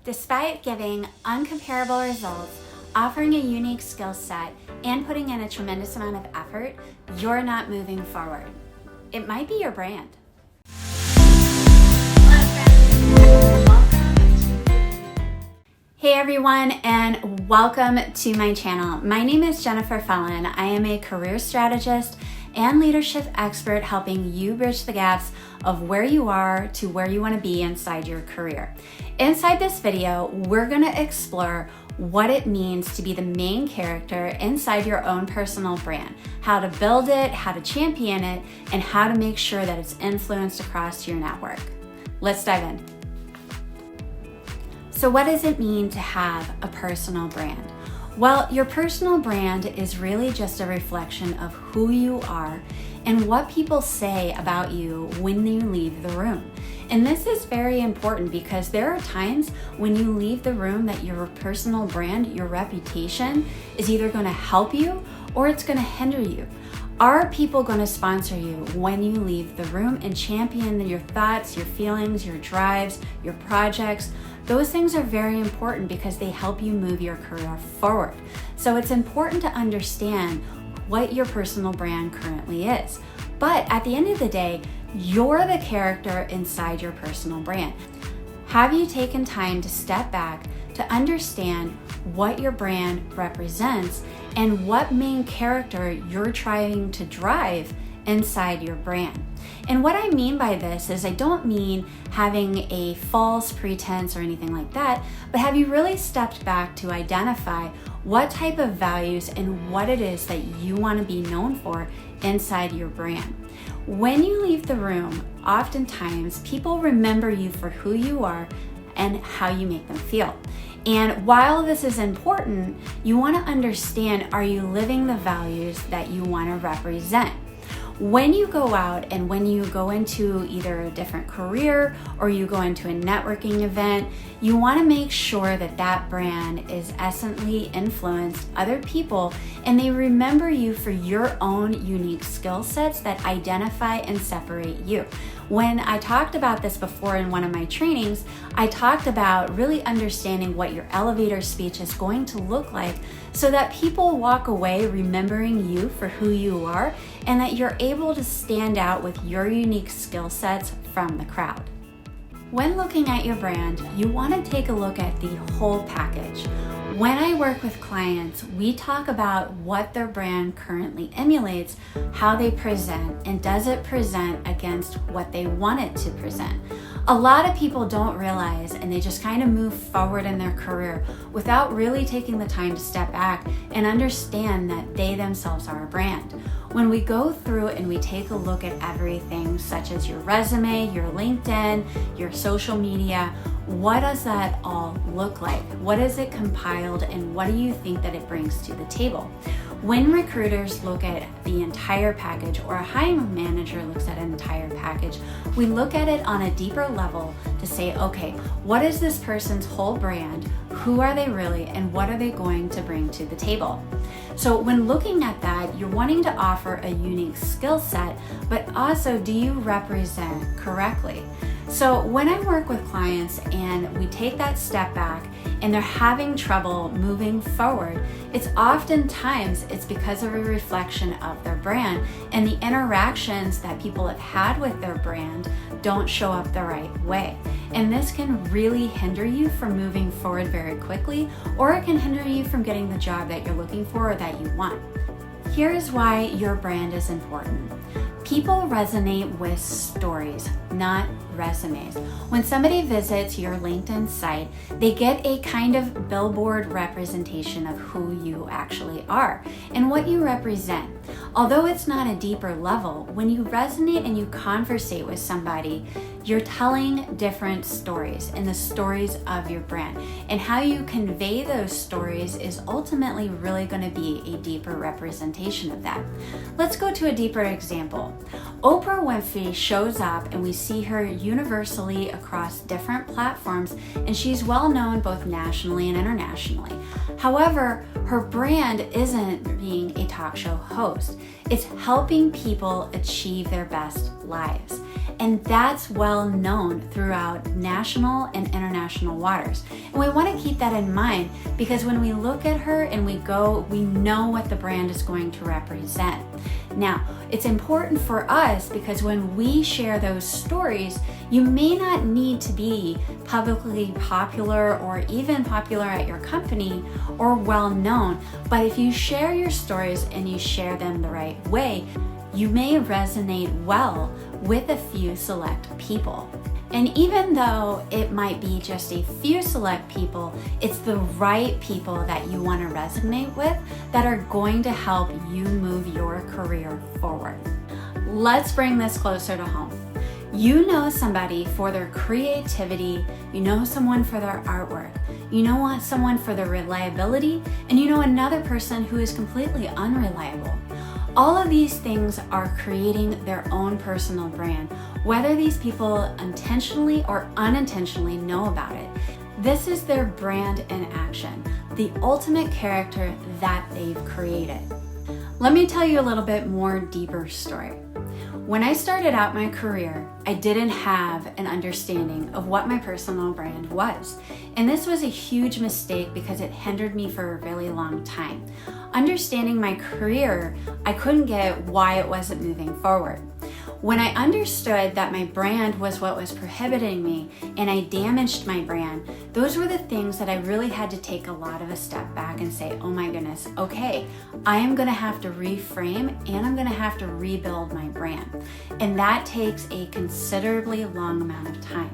Despite giving uncomparable results, offering a unique skill set, and putting in a tremendous amount of effort, you're not moving forward. It might be your brand. Hey everyone, and welcome to my channel. My name is Jennifer Fellon. I am a career strategist and leadership expert helping you bridge the gaps of where you are to where you want to be inside your career. Inside this video, we're going to explore what it means to be the main character inside your own personal brand, how to build it, how to champion it, and how to make sure that it's influenced across your network. Let's dive in. So what does it mean to have a personal brand? Well, your personal brand is really just a reflection of who you are and what people say about you when you leave the room. And this is very important because there are times when you leave the room that your personal brand, your reputation, is either going to help you or it's going to hinder you. Are people going to sponsor you when you leave the room and champion your thoughts, your feelings, your drives, your projects? Those things are very important because they help you move your career forward. So it's important to understand what your personal brand currently is. But at the end of the day, you're the character inside your personal brand. Have you taken time to step back to understand what your brand represents and what main character you're trying to drive inside your brand? And what I mean by this is I don't mean having a false pretense or anything like that, but have you really stepped back to identify what type of values and what it is that you want to be known for inside your brand? When you leave the room, oftentimes people remember you for who you are and how you make them feel. And while this is important, you want to understand, are you living the values that you want to represent? When you go out and when you go into either a different career or you go into a networking event, you want to make sure that that brand is essentially influenced other people and they remember you for your own unique skill sets that identify and separate you. When I talked about this before in one of my trainings, I talked about really understanding what your elevator speech is going to look like so that people walk away remembering you for who you are and that you're able to stand out with your unique skill sets from the crowd. When looking at your brand, you want to take a look at the whole package. When I work with clients, we talk about what their brand currently emulates, how they present, and does it present against what they want it to present. A lot of people don't realize and they just kind of move forward in their career without really taking the time to step back and understand that they themselves are a brand. When we go through and we take a look at everything such as your resume, your LinkedIn, your social media, what does that all look like? What is it compiled and what do you think that it brings to the table? When recruiters look at the entire package or a hiring manager looks at an entire package, we look at it on a deeper level to say, okay, what is this person's whole brand? Who are they really? And what are they going to bring to the table? So when looking at that, you're wanting to offer a unique skill set, but also do you represent correctly? So when I work with clients and we take that step back and they're having trouble moving forward, it's oftentimes because of a reflection of their brand and the interactions that people have had with their brand don't show up the right way. And this can really hinder you from moving forward very quickly, or it can hinder you from getting the job that you're looking for or that you want. Here's why your brand is important. People resonate with stories, not resumes. When somebody visits your LinkedIn site, they get a kind of billboard representation of who you actually are and what you represent. Although it's not a deeper level, when you resonate and you conversate with somebody, you're telling different stories and the stories of your brand. And how you convey those stories is ultimately really going to be a deeper representation of that. Let's go to a deeper example. Oprah Winfrey shows up and we see her universally across different platforms, and she's well known both nationally and internationally. However, her brand isn't being a talk show host. It's helping people achieve their best lives. And that's well known throughout national and international waters. And we want to keep that in mind because when we look at her and we know what the brand is going to represent. Now, it's important for us because when we share those stories, you may not need to be publicly popular or even popular at your company or well known, but if you share your stories and you share them the right way, you may resonate well with a few select people. And even though it might be just a few select people, it's the right people that you want to resonate with that are going to help you move your career forward. Let's bring this closer to home. You know somebody for their creativity, you know someone for their artwork, you know someone for their reliability, and you know another person who is completely unreliable. All of these things are creating their own personal brand, whether these people intentionally or unintentionally know about it. This is their brand in action, the ultimate character that they've created. Let me tell you a little bit more deeper story. When I started out my career, I didn't have an understanding of what my personal brand was. And this was a huge mistake because it hindered me for a really long time. Understanding my career, I couldn't get why it wasn't moving forward. When I understood that my brand was what was prohibiting me and I damaged my brand, those were the things that I really had to take a lot of a step back and say, oh my goodness, okay, I am gonna have to reframe and I'm gonna have to rebuild my brand. And that takes a considerably long amount of time.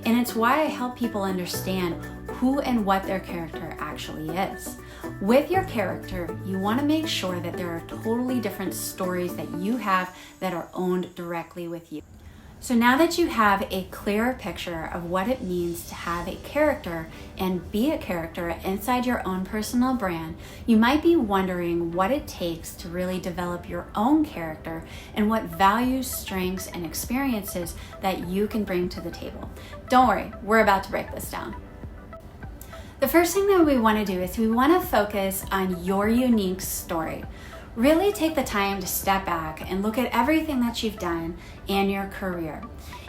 And it's why I help people understand who and what their character actually is. With your character, you want to make sure that there are totally different stories that you have that are owned directly with you. So now that you have a clearer picture of what it means to have a character and be a character inside your own personal brand, you might be wondering what it takes to really develop your own character and what values, strengths, and experiences that you can bring to the table. Don't worry, we're about to break this down. The first thing that we want to do is we want to focus on your unique story. Really take the time to step back and look at everything that you've done in your career.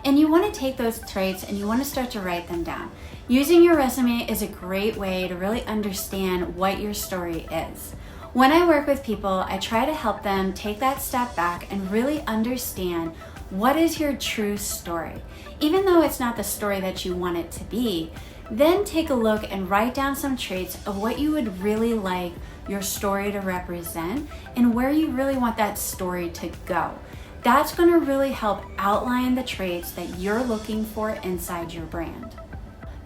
And you want to take those traits and you want to start to write them down. Using your resume is a great way to really understand what your story is. When I work with people, I try to help them take that step back and really understand what is your true story. Even though it's not the story that you want it to be, then take a look and write down some traits of what you would really like your story to represent and where you really want that story to go. That's going to really help outline the traits that you're looking for inside your brand.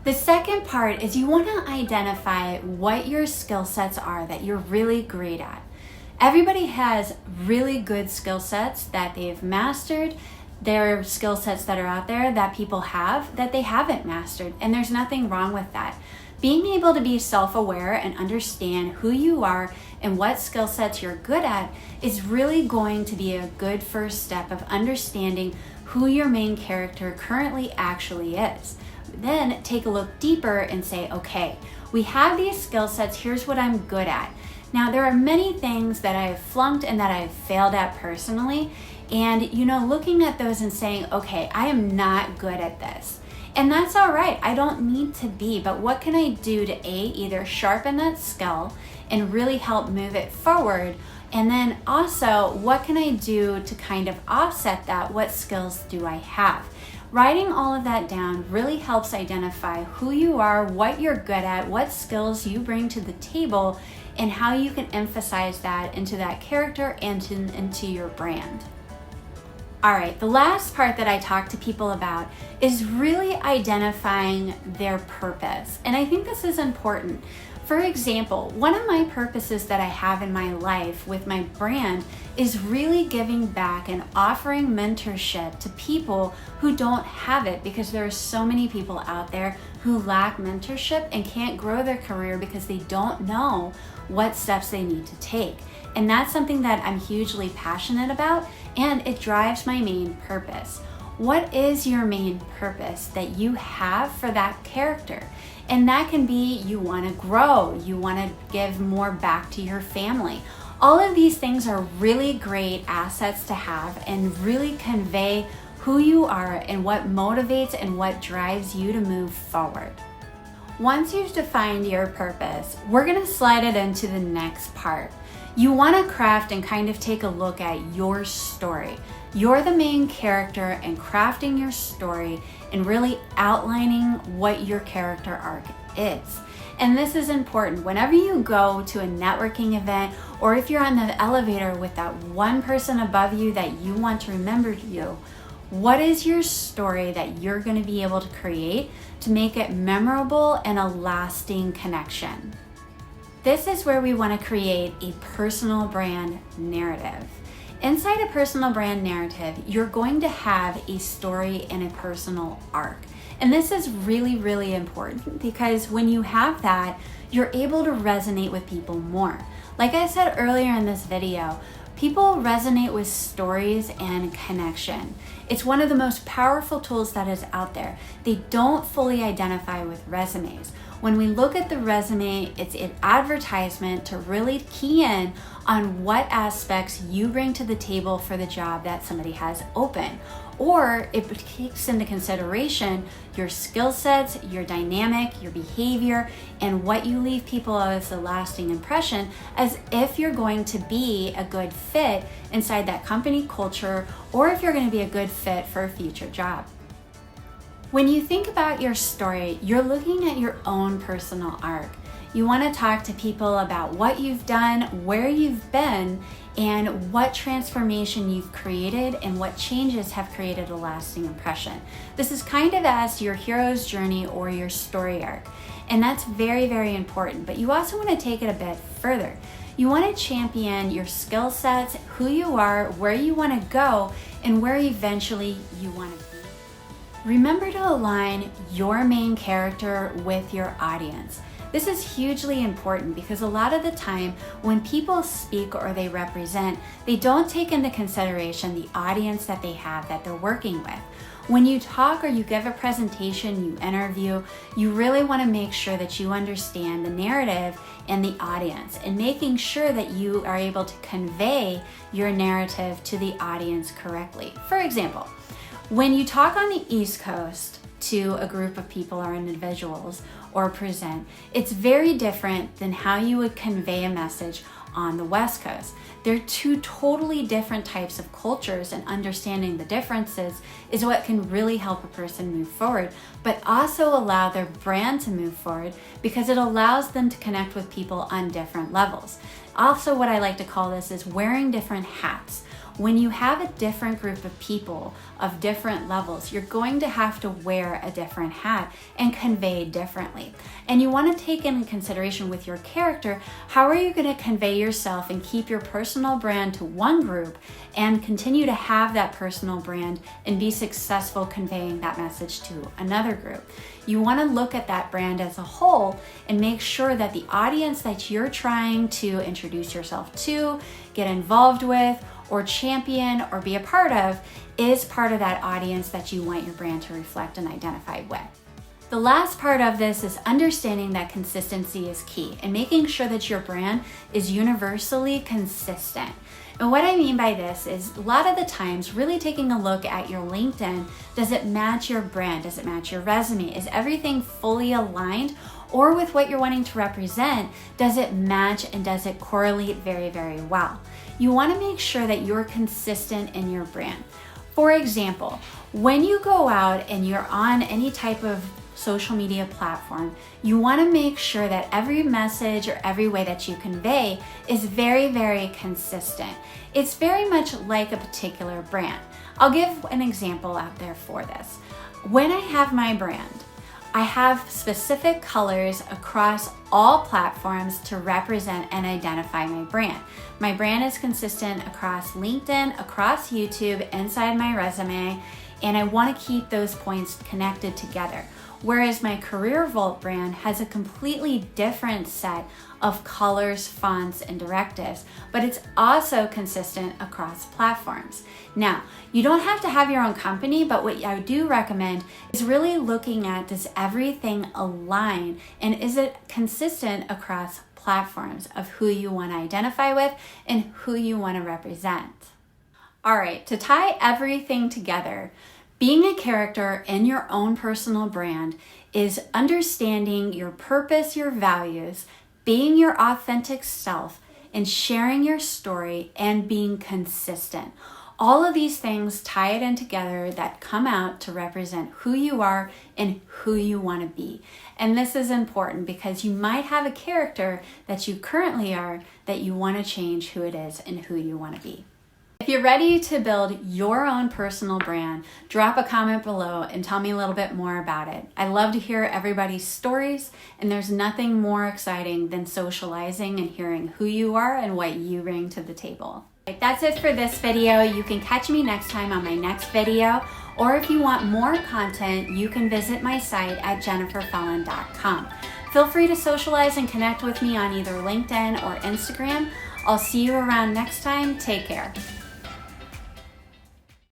The second part is you want to identify what your skill sets are that you're really great at. Everybody has really good skill sets that they've mastered. There are skill sets that are out there that people have that they haven't mastered, and there's nothing wrong with that. Being able to be self-aware and understand who you are and what skill sets you're good at is really going to be a good first step of understanding who your main character currently actually is. Then take a look deeper and say, okay, we have these skill sets, here's what I'm good at. Now, there are many things that I've flunked and that I've failed at personally, and looking at those and saying, okay, I am not good at this. And that's all right, I don't need to be, but what can I do to either sharpen that skill and really help move it forward? And then also, what can I do to kind of offset that? What skills do I have? Writing all of that down really helps identify who you are, what you're good at, what skills you bring to the table, and how you can emphasize that into that character and into your brand. All right, the last part that I talk to people about is really identifying their purpose. And I think this is important. For example, one of my purposes that I have in my life with my brand is really giving back and offering mentorship to people who don't have it, because there are so many people out there who lack mentorship and can't grow their career because they don't know what steps they need to take. And that's something that I'm hugely passionate about, and it drives my main purpose. What is your main purpose that you have for that character? And that can be you want to grow, you want to give more back to your family. All of these things are really great assets to have and really convey who you are and what motivates and what drives you to move forward. Once you've defined your purpose, we're going to slide it into the next part. You want to craft and kind of take a look at your story. You're the main character, and crafting your story and really outlining what your character arc is. And this is important. Whenever you go to a networking event, or if you're on the elevator with that one person above you that you want to remember you, what is your story that you're going to be able to create to make it memorable and a lasting connection? This is where we want to create a personal brand narrative. Inside a personal brand narrative, you're going to have a story and a personal arc. And this is really, really important because when you have that, you're able to resonate with people more. Like I said earlier in this video, people resonate with stories and connection. It's one of the most powerful tools that is out there. They don't fully identify with resumes. When we look at the resume, it's an advertisement to really key in on what aspects you bring to the table for the job that somebody has open. Or it takes into consideration your skill sets, your dynamic, your behavior, and what you leave people as a lasting impression, as if you're going to be a good fit inside that company culture, or if you're going to be a good fit for a future job. When you think about your story, you're looking at your own personal arc. You want to talk to people about what you've done, where you've been, and what transformation you've created and what changes have created a lasting impression. This is kind of as your hero's journey or your story arc. And that's very, very important. But you also want to take it a bit further. You want to champion your skill sets, who you are, where you want to go, and where eventually you want to be. Remember to align your main character with your audience. This is hugely important because a lot of the time when people speak or they represent, they don't take into consideration the audience that they have that they're working with. When you talk or you give a presentation, you interview, you really want to make sure that you understand the narrative and the audience, and making sure that you are able to convey your narrative to the audience correctly. For example, when you talk on the East Coast to a group of people or individuals or present, it's very different than how you would convey a message on the West Coast. They're two totally different types of cultures, and understanding the differences is what can really help a person move forward, but also allow their brand to move forward because it allows them to connect with people on different levels. Also, what I like to call this is wearing different hats. When you have a different group of people of different levels, you're going to have to wear a different hat and convey differently. And you want to take into consideration with your character, how are you going to convey yourself and keep your personal brand to one group and continue to have that personal brand and be successful conveying that message to another group. You want to look at that brand as a whole and make sure that the audience that you're trying to introduce yourself to, get involved with, or champion or be a part of is part of that audience that you want your brand to reflect and identify with. The last part of this is understanding that consistency is key and making sure that your brand is universally consistent. And what I mean by this is a lot of the times really taking a look at your LinkedIn. Does it match your brand? Does it match your resume? Is everything fully aligned? Or with what you're wanting to represent, does it match and does it correlate very, very well? You want to make sure that you're consistent in your brand. For example, when you go out and you're on any type of social media platform, you want to make sure that every message or every way that you convey is very, very consistent. It's very much like a particular brand. I'll give an example out there for this. When I have my brand, I have specific colors across all platforms to represent and identify my brand. My brand is consistent across LinkedIn, across YouTube, inside my resume, and I want to keep those points connected together. Whereas my Career Vault brand has a completely different set of colors, fonts, and directives, but it's also consistent across platforms. Now, you don't have to have your own company, but what I do recommend is really looking at, does everything align and is it consistent across platforms of who you want to identify with and who you want to represent. All right, to tie everything together, Being a character in your own personal brand is understanding your purpose, your values, being your authentic self, and sharing your story and being consistent. All of these things tie it in together that come out to represent who you are and who you want to be. And this is important because you might have a character that you currently are that you want to change who it is and who you want to be. If you're ready to build your own personal brand, drop a comment below and tell me a little bit more about it. I love to hear everybody's stories, and there's nothing more exciting than socializing and hearing who you are and what you bring to the table. That's it for this video. You can catch me next time on my next video, or if you want more content, you can visit my site at jenniferfellon.com. Feel free to socialize and connect with me on either LinkedIn or Instagram. I'll see you around next time. Take care.